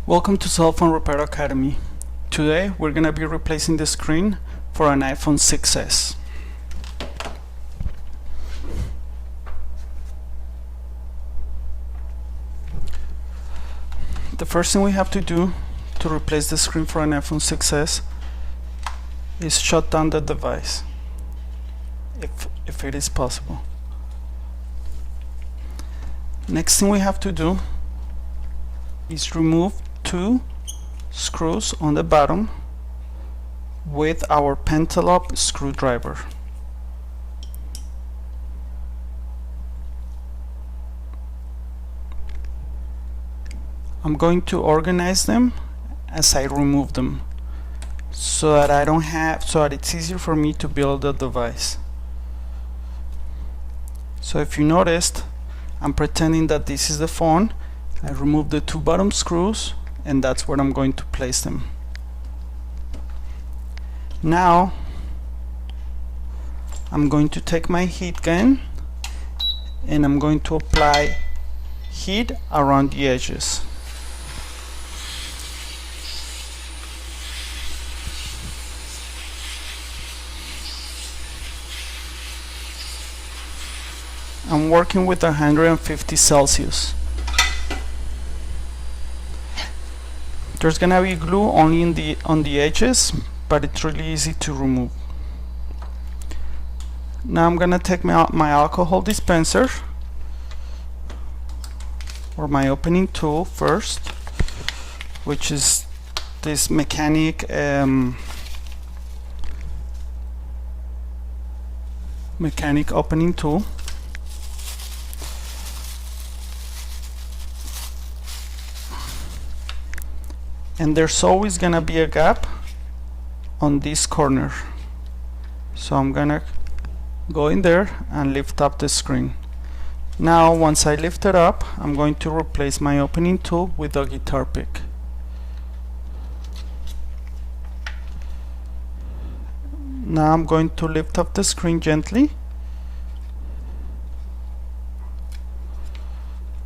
Welcome to Cell Phone Repair Academy. Today we're going to be replacing the screen for an iPhone 6s. The first thing we have to do to replace the screen for an iPhone 6s is shut down the device, if it is possible. Next thing we have to do is remove two screws on the bottom with our pentalop screwdriver. I'm going to organize them as I remove them so that it's easier for me to build the device. So if you noticed, I'm pretending that this is the phone. I removed the two bottom screws and that's where I'm going to place them. Now I'm going to take my heat gun and I'm going to apply heat around the edges. I'm working with 150 Celsius. There's gonna be glue only on the edges, but it's really easy to remove. Now I'm gonna take my alcohol dispenser or my opening tool first, which is this mechanic opening tool. And there's always gonna be a gap on this corner, so I'm gonna go in there and lift up the screen. Now once I lift it up, I'm going to replace my opening tool with a guitar pick. Now I'm going to lift up the screen gently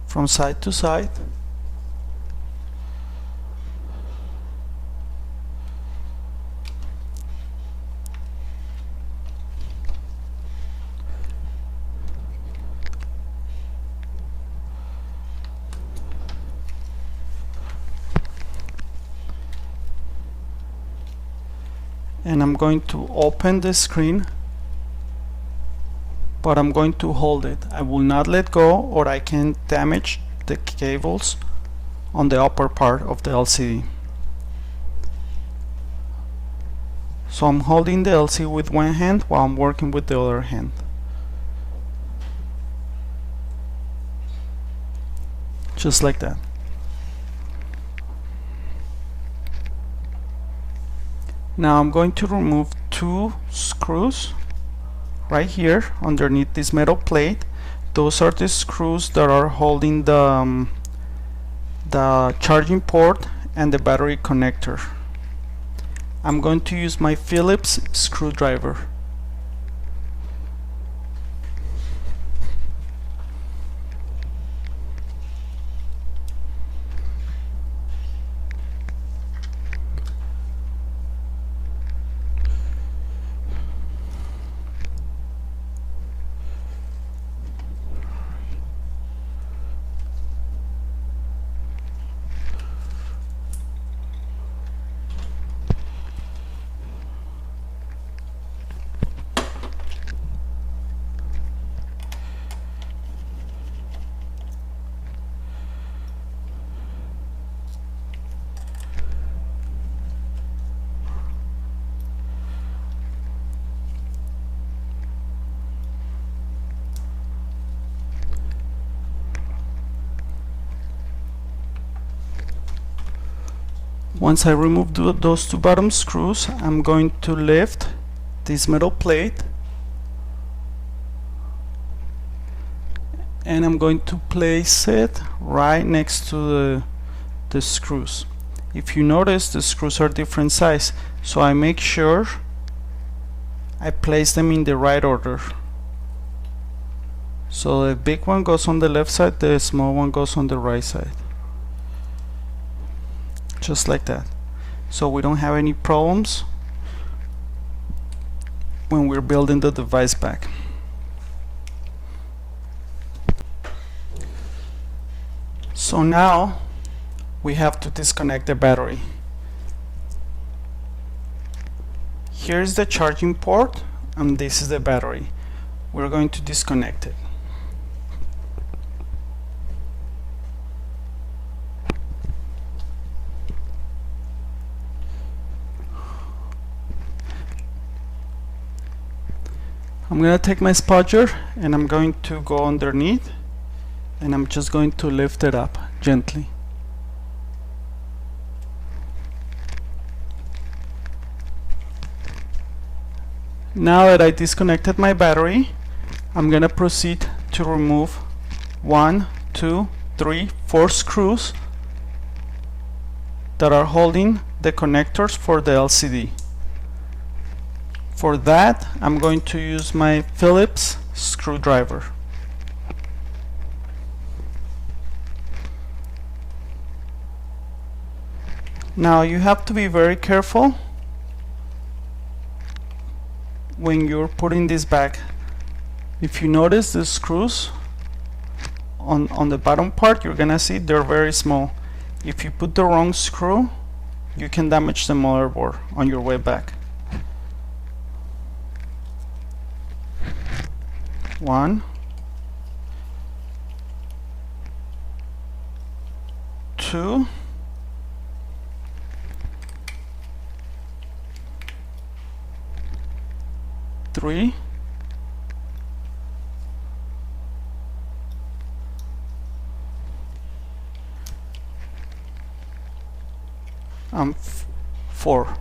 from side to side. And I'm going to open the screen, but I'm going to hold it. I will not let go or I can damage the cables on the upper part of the LCD. So I'm holding the LCD with one hand while I'm working with the other hand. Just like that. Now I'm going to remove two screws right here underneath this metal plate. Those are the screws that are holding the charging port and the battery connector. I'm going to use my Phillips screwdriver. Once I remove those two bottom screws, I'm going to lift this metal plate and I'm going to place it right next to the screws. If you notice, the screws are different size, so I make sure I place them in the right order. So the big one goes on the left side, the small one goes on the right side. just like that, so we don't have any problems when we're building the device back. So now we have to disconnect the battery. Here's the charging port and this is the battery. We're going to disconnect it. I'm going to take my spudger and I'm going to go underneath and I'm just going to lift it up gently. Now that I disconnected my battery, I'm going to proceed to remove 1, 2, 3, 4 screws that are holding the connectors for the LCD. For that, I'm going to use my Phillips screwdriver. Now you have to be very careful when you're putting this back. If you notice the screws on the bottom part, you're gonna see they're very small. If you put the wrong screw, you can damage the motherboard on your way back. 1, 2, 3, 4.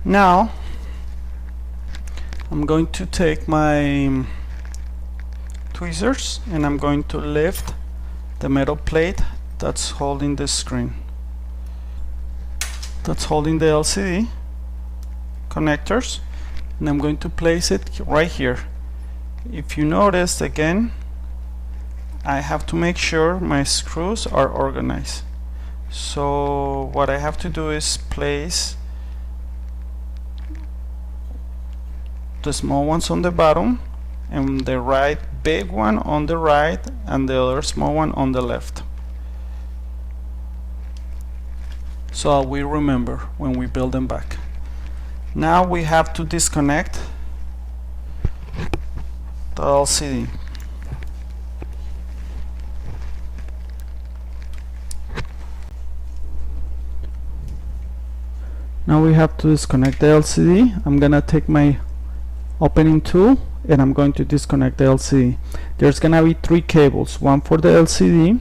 Now I'm going to take my tweezers and I'm going to lift the metal plate that's holding the screen, that's holding the LCD connectors, and I'm going to place it right here. If you notice, again, I have to make sure my screws are organized. So what I have to do is place the small ones on the bottom and the right big one on the right and the other small one on the left, so we remember when we build them back. Now we have to disconnect the LCD. Now we have to disconnect the LCD. I'm gonna take my opening tool and I'm going to disconnect the LCD. There's gonna be 3 cables, one for the LCD,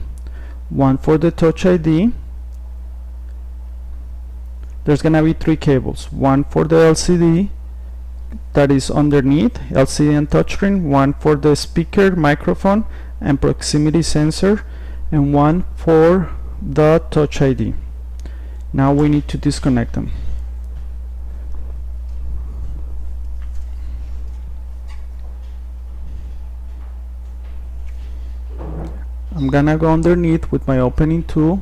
one for the Touch ID. There's gonna be 3 cables, one for the LCD that is underneath LCD and touchscreen, one for the speaker, microphone and proximity sensor, and one for the Touch ID. Now we need to disconnect them. I'm gonna go underneath with my opening tool,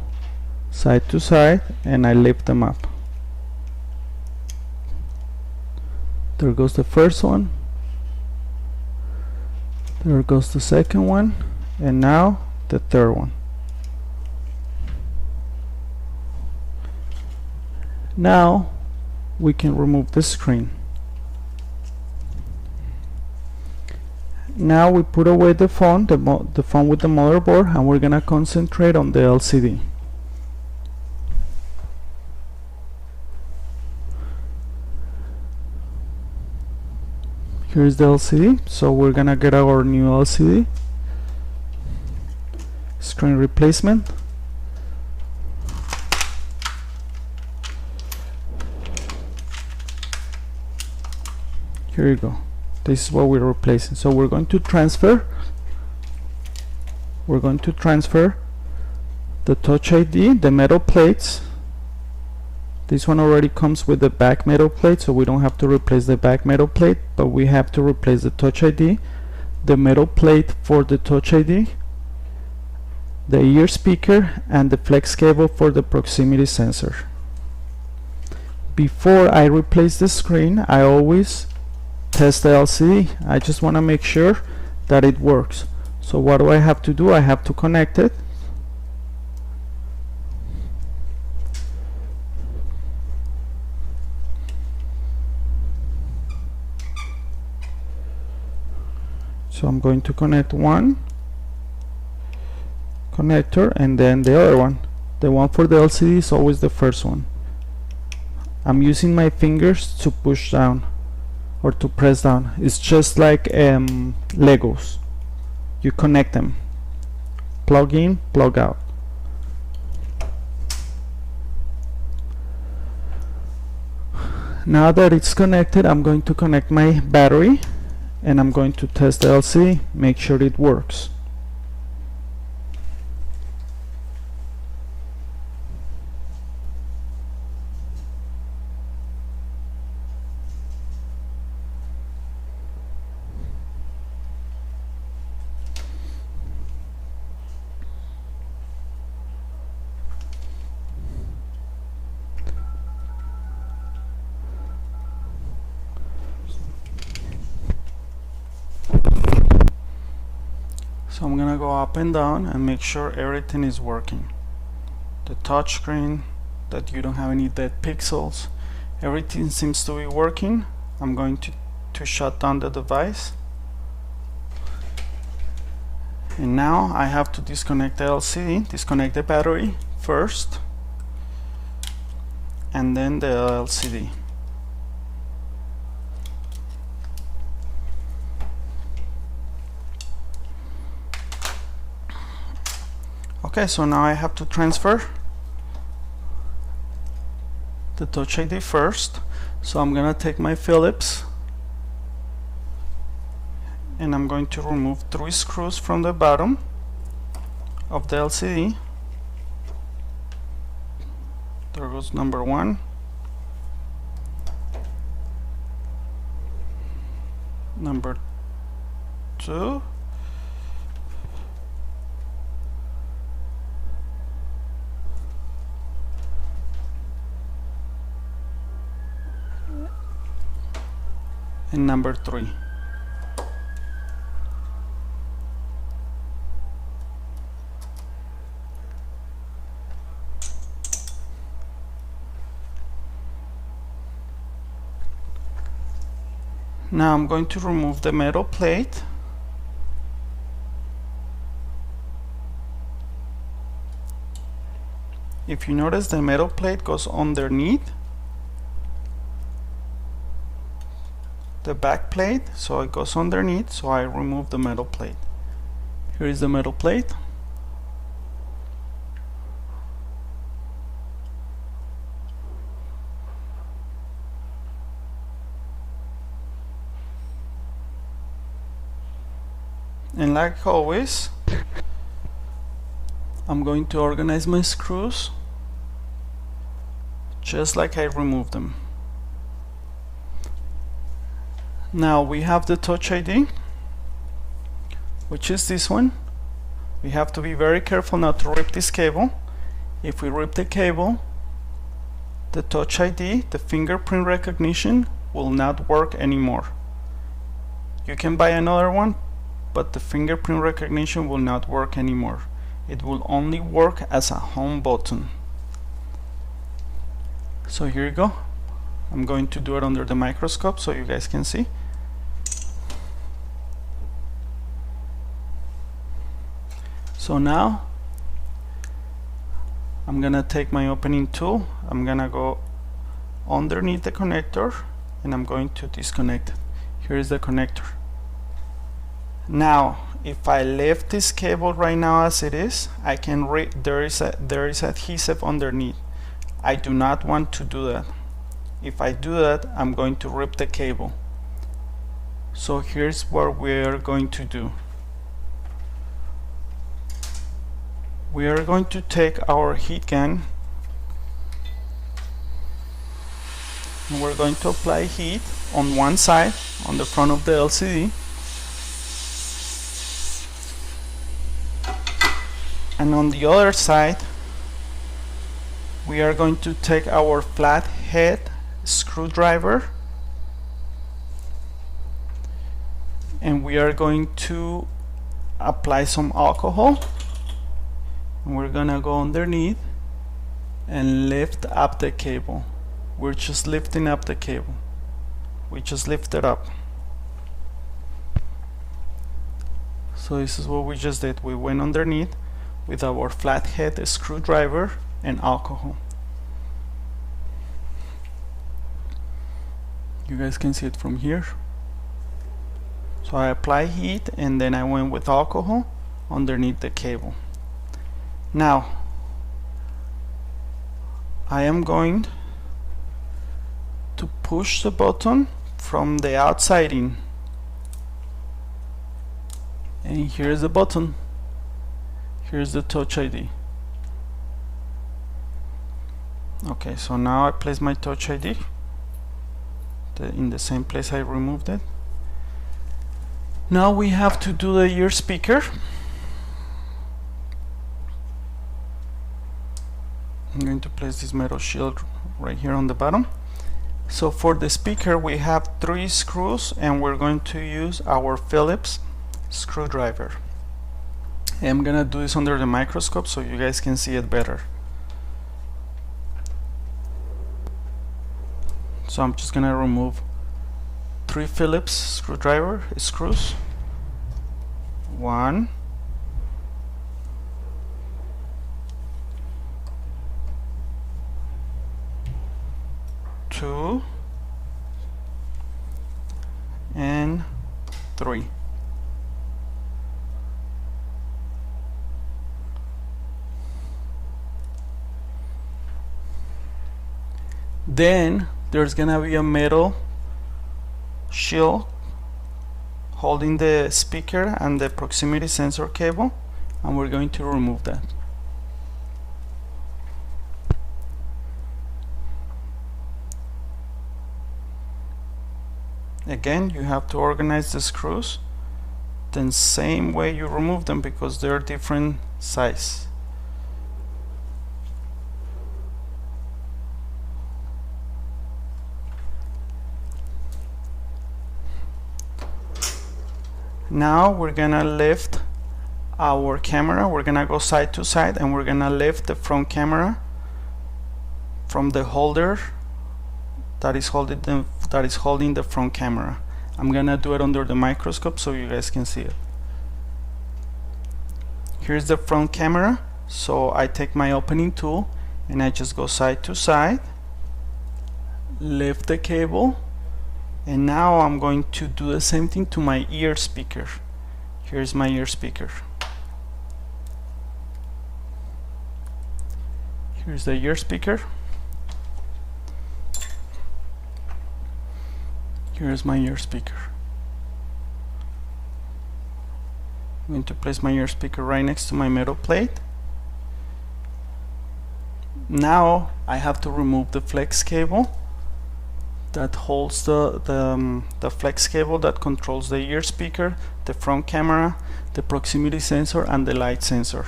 side to side, and I lift them up. There goes the first one, there goes the second one, and now the third one. Now we can remove the screen. Now we put away the phone, the phone with the motherboard, and we're gonna concentrate on the LCD. Here's the LCD, so we're gonna get our new LCD. Screen replacement. Here you go. This is what we're replacing. So we're going to transfer the Touch ID, the metal plates, This one already comes with the back metal plate, so we don't have to replace the back metal plate, but we have to replace the Touch ID, the metal plate for the Touch ID, the ear speaker, and the flex cable for the proximity sensor. Before I replace the screen, I always test the LCD. I just want to make sure that it works. So what do I have to do? I have to connect it. So I'm going to connect one connector and then the other one. The one for the LCD is always the first one. I'm using my fingers to push down or to press down. It's just like Legos. You connect them. Plug in, plug out. Now that it's connected, I'm going to connect my battery and I'm going to test the LCD, make sure it works. So I'm gonna go up and down and make sure everything is working. The touch screen, that you don't have any dead pixels, everything seems to be working. I'm going to shut down the device. And now I have to disconnect the LCD, disconnect the battery first, and then the LCD. Okay, so now I have to transfer the Touch ID first. So I'm gonna take my Phillips and I'm going to remove 3 screws from the bottom of the LCD. There goes number 1. Number 2. And number 3. Now I'm going to remove the metal plate. If you notice, the metal plate goes underneath the back plate, so it goes underneath, so I remove the metal plate. Here is the metal plate. And like always, I'm going to organize my screws just like I removed them. Now we have the Touch ID, which is this one. We have to be very careful not to rip this cable. If we rip the cable, the Touch ID, the fingerprint recognition, will not work anymore. You can buy another one, but the fingerprint recognition will not work anymore. It will only work as a home button. So here you go. I'm going to do it under the microscope so you guys can see. So now I'm gonna take my opening tool, I'm gonna go underneath the connector and I'm going to disconnect it. Here is the connector. Now if I lift this cable right now as it is, I can there is adhesive underneath. I do not want to do that. If I do that, I'm going to rip the cable. So here's what we're going to do. We are going to take our heat gun and we're going to apply heat on one side, on the front of the LCD, and on the other side we are going to take our flathead screwdriver and we are going to apply some alcohol, and we're gonna go underneath and lift up the cable. We're just lifting up the cable. We just lift it up. So this is what we just did. We went underneath with our flathead screwdriver and alcohol. You guys can see it from here. So I apply heat and then I went with alcohol underneath the cable. Now I am going to push the button from the outside in, and here's the button. Here's the Touch ID. Okay, so now I place my Touch ID in the same place I removed it. Now we have to do the ear speaker. I'm going to place this metal shield right here on the bottom. So for the speaker we have 3 screws and we're going to use our Phillips screwdriver. I'm gonna do this under the microscope so you guys can see it better. So I'm just gonna remove 3 Phillips screwdriver screws. 1, 2, and 3. Then there's gonna be a metal shield holding the speaker and the proximity sensor cable, and we're going to remove that. Again, you have to organize the screws the same way you remove them because they're different size. Now we're gonna lift our camera. We're gonna go side to side and we're gonna lift the front camera from the holder that is holding the front camera. I'm gonna do it under the microscope so you guys can see it. Here's the front camera. So I take my opening tool and I just go side to side, lift the cable, and now I'm going to do the same thing to my ear speaker. Here's my ear speaker. Here's the ear speaker. Here's my ear speaker. I'm going to place my ear speaker right next to my metal plate. Now I have to remove the flex cable that holds the flex cable that controls the ear speaker, the front camera, the proximity sensor, and the light sensor.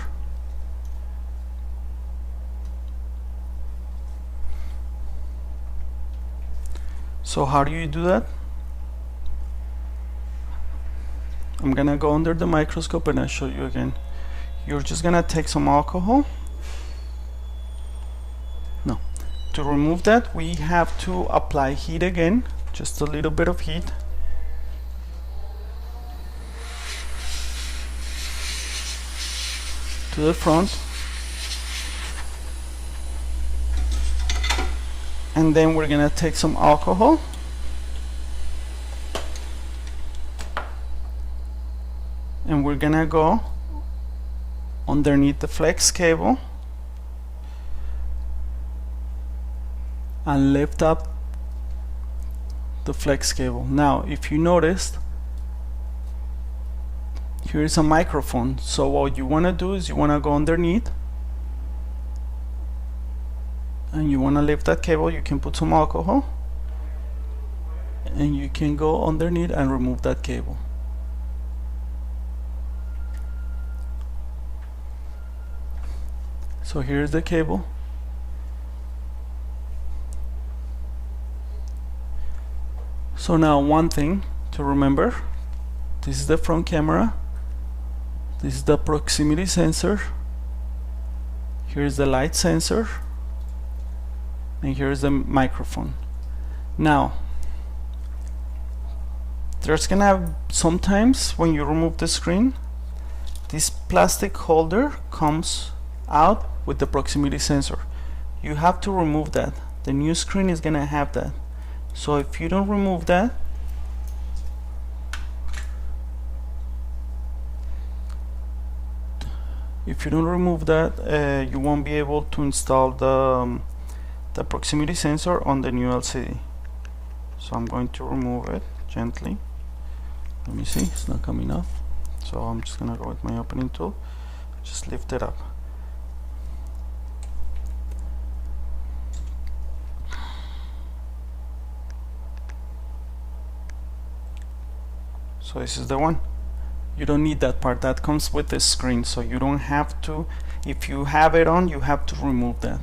So how do you do that? I'm gonna go under the microscope and I'll show you again. You're just gonna take some alcohol. No. To remove that, we have to apply heat again, just a little bit of heat. To the front. And then we're gonna take some alcohol. And we're gonna go underneath the flex cable and lift up the flex cable. Now if you noticed, here is a microphone. So what you want to do is you want to go underneath and you want to lift that cable. You can put some alcohol and you can go underneath and remove that cable. So here's the cable. So now one thing to remember, this is the front camera, this is the proximity sensor, here's the light sensor, and here's the microphone. Now there's gonna sometimes when you remove the screen, this plastic holder comes out with the proximity sensor. You have to remove that. The new screen is gonna have that. So if you don't remove that, you won't be able to install the proximity sensor on the new LCD. So I'm going to remove it gently. Let me see, it's not coming off. So I'm just gonna go with my opening tool, just lift it up. So this is the one. You don't need that part, that comes with the screen, so you don't have to, if you have it on, you have to remove that.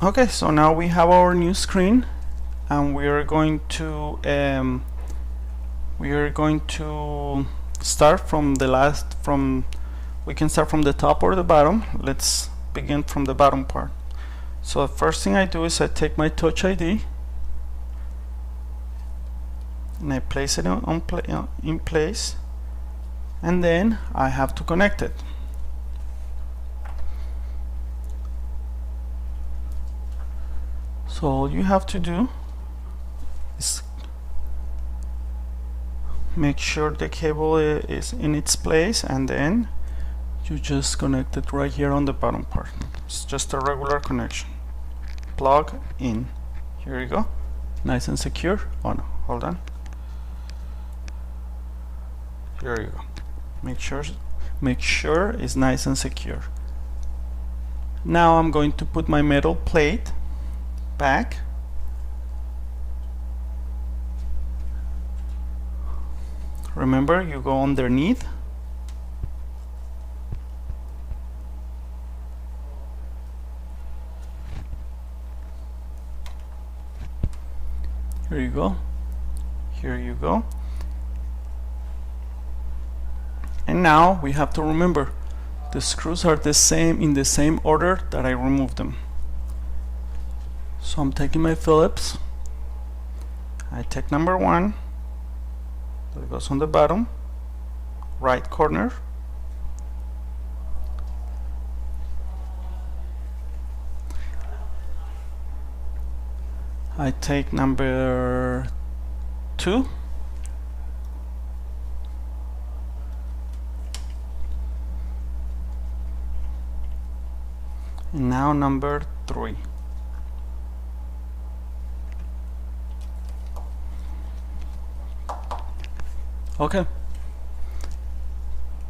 Okay, so now we have our new screen, and we are going to start from we can start from the top or the bottom. Let's begin from the bottom part. So the first thing I do is I take my Touch ID and I place it in place, and then I have to connect it. So all you have to do is make sure the cable is in its place, and then you just connect it right here on the bottom part. It's just a regular connection. Plug in. Here you go. Nice and secure. Oh no, hold on. Here you go. Make sure it's nice and secure. Now I'm going to put my metal plate back. Remember, you go underneath. Here you go. Here you go. And now we have to remember, the screws are the same, in the same order that I removed them. So I'm taking my Phillips. I take number 1, that goes on the bottom right corner. I take number 2, and now number 3. Okay,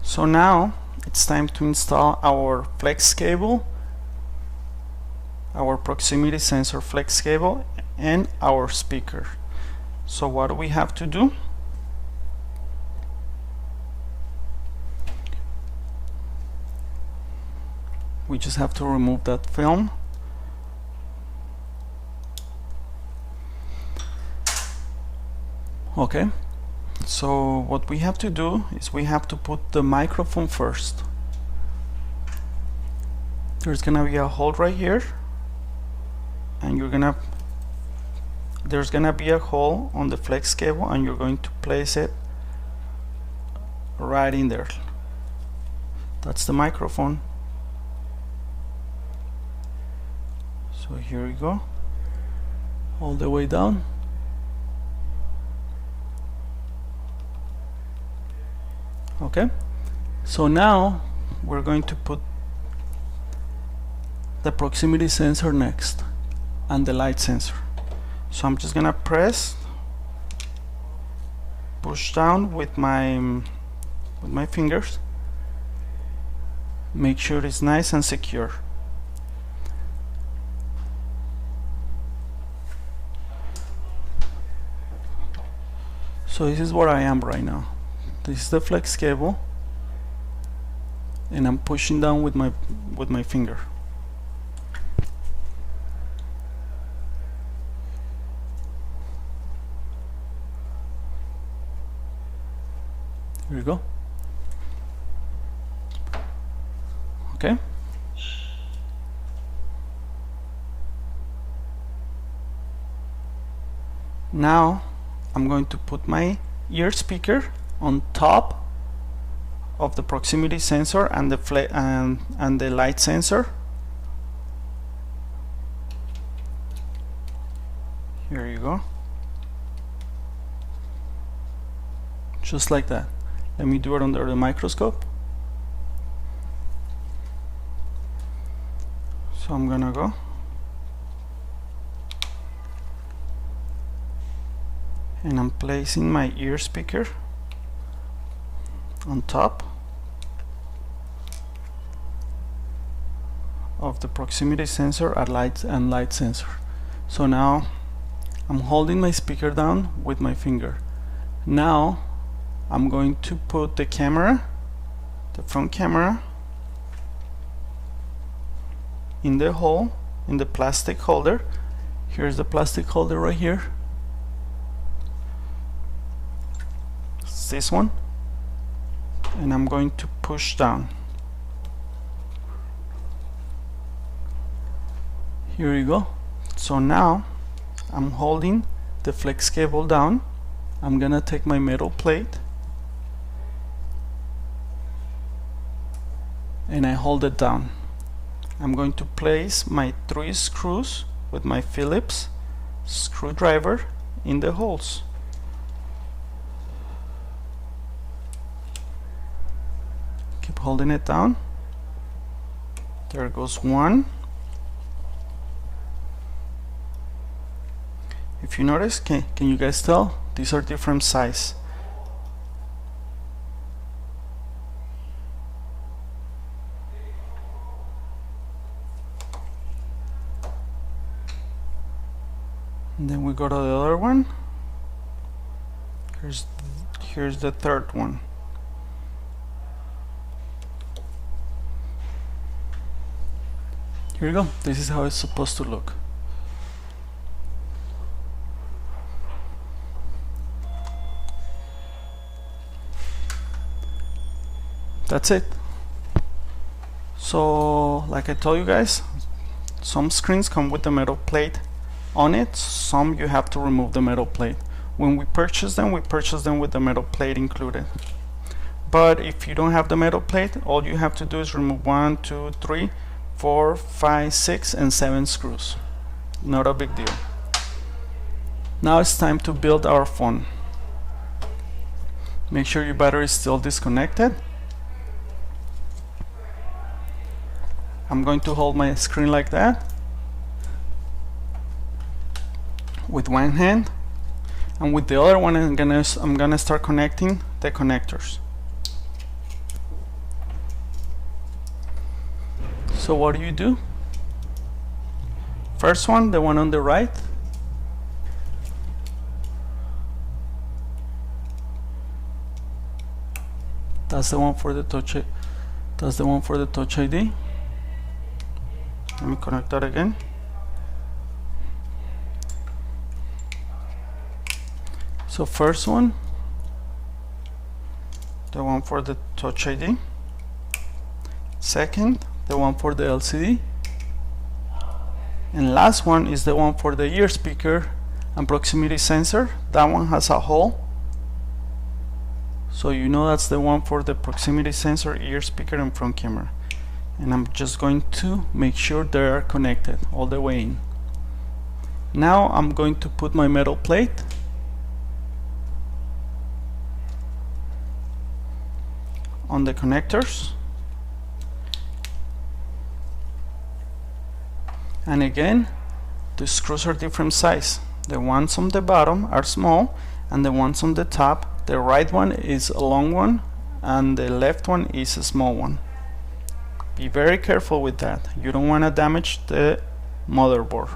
so now it's time to install our flex cable, our proximity sensor flex cable, and our speaker. So what do we have to do? We just have to remove that film. Okay, so what we have to do is we have to put the microphone first. There's gonna be a hole right here, and there's gonna be a hole on the flex cable, and you're going to place it right in there. That's the microphone. So here we go, all the way down. Okay, so now we're going to put the proximity sensor next, and the light sensor. So I'm just gonna push down with my fingers. Make sure it's nice and secure. So this is where I am right now. This is the flex cable, and I'm pushing down with my finger. Here we go. Okay. Now I'm going to put my ear speaker on top of the proximity sensor and the light sensor. Here you go. Just like that. Let me do it under the microscope. So I'm gonna go and I'm placing my ear speaker on top of the proximity sensor and light sensor. So now I'm holding my speaker down with my finger. Now I'm going to put the camera, the front camera, in the hole, in the plastic holder. Here's the plastic holder right here. It's this one. And I'm going to push down. Here you go. So now I'm holding the flex cable down. I'm gonna take my metal plate and I hold it down. I'm going to place my 3 screws with my Phillips screwdriver in the holes. Keep holding it down. There goes one. If you notice, can you guys tell? These are different size. And then we go to the other one. Here's the third one. Here you go. This is how it's supposed to look. That's it. So like I told you guys, some screens come with the metal plate on it, some you have to remove the metal plate. When we purchase them with the metal plate included. But if you don't have the metal plate, all you have to do is remove 1, 2, 3, 4, 5, 6 and 7 screws. Not a big deal. Now it's time to build our phone. Make sure your battery is still disconnected. I'm going to hold my screen like that with one hand, and with the other one I'm gonna start connecting the connectors. So what do? First one, the one on the right, that's the one for the touch. That's the one for the Touch ID. Let me connect that again. So first one, the one for the Touch ID. Second, the one for the LCD. And last one is the one for the ear speaker and proximity sensor. That one has a hole. So you know that's the one for the proximity sensor, ear speaker and front camera. And I'm just going to make sure they are connected all the way in. Now I'm going to put my metal plate on the connectors, and again the screws are different size. The ones on the bottom are small and the ones on the top, the right one is a long one and the left one is a small one. Be very careful with that. You don't want to damage the motherboard.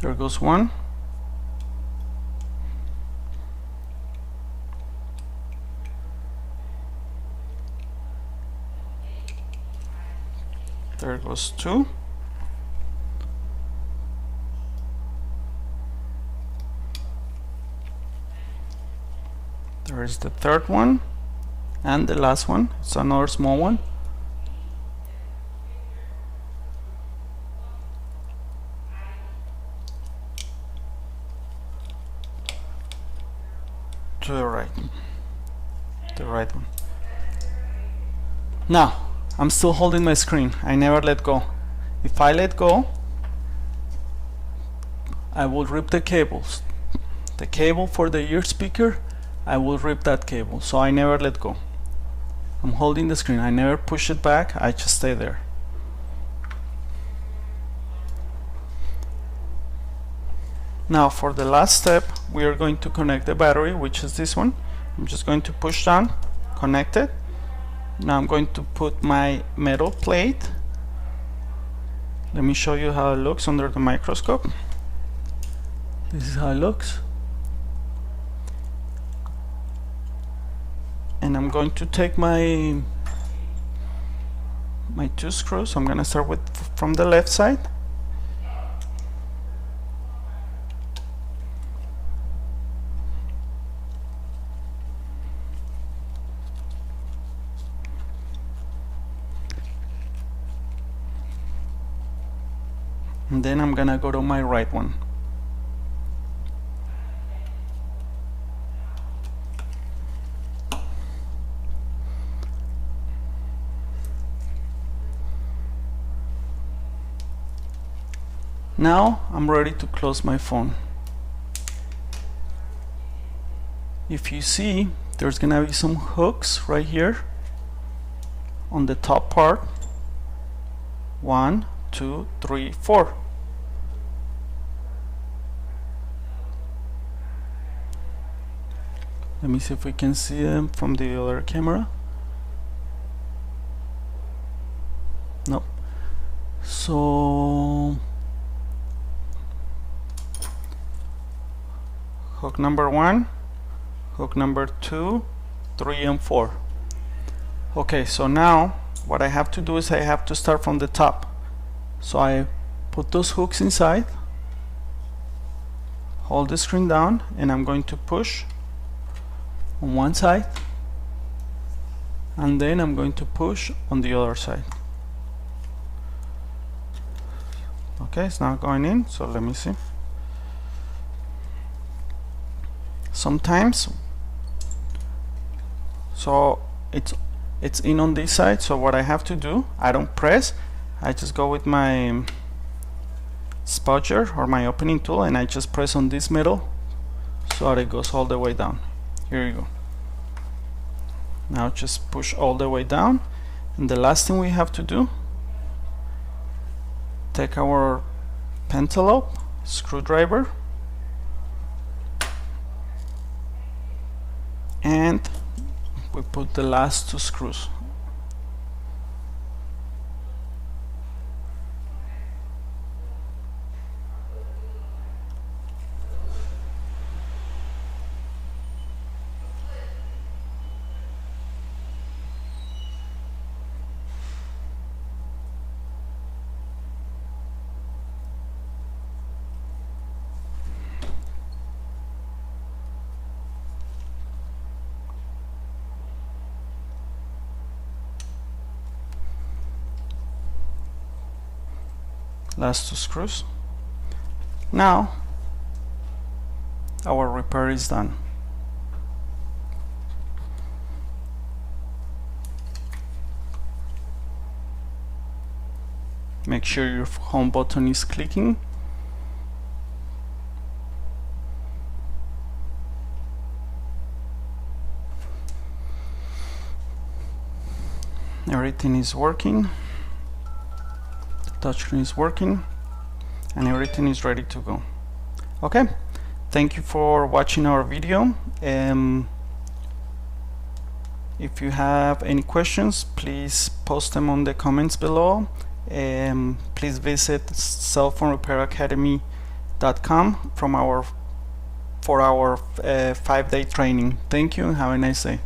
There goes one. There goes two. There is the third one, and the last one. It's another small one. To the right. The right one. Now, I'm still holding my screen. I never let go. If I let go, I will rip the cables. The cable for the ear speaker, I will rip that cable. So I never let go. I'm holding the screen. I never push it back. I just stay there. Now for the last step, we are going to connect the battery, which is this one. I'm just going to push down, connect it. Now I'm going to put my metal plate. Let me show you how it looks under the microscope. This is how it looks. And I'm going to take my two screws. I'm going to start with from the left side. And then I'm gonna go to my right one. Now I'm ready to close my phone. If you see, there's gonna be some hooks right here on the top part. 1, 2, 3, 4. Let me see if we can see them from the other camera. No. So hook number 1, hook number 2, 3, and 4. Okay, so now what I have to do is I have to start from the top. So I put those hooks inside, hold the screen down, and I'm going to push on one side, and then I'm going to push on the other side. Okay, it's not going in, so let me see. Sometimes, so it's in on this side, so what I have to do, I don't press, I just go with my spudger or my opening tool, and I just press on this middle so that it goes all the way down. Here you go. Now just push all the way down, and the last thing we have to do, take our pentalobe screwdriver and we put the last two screws. Last two screws. Now our repair is done. Make sure your home button is clicking. Everything is working. Touchscreen is working and everything is ready to go. Okay, thank you for watching our video. If you have any questions, please post them on the comments below. Please visit cellphonerepairacademy.com from our 5-day training. Thank you and have a nice day.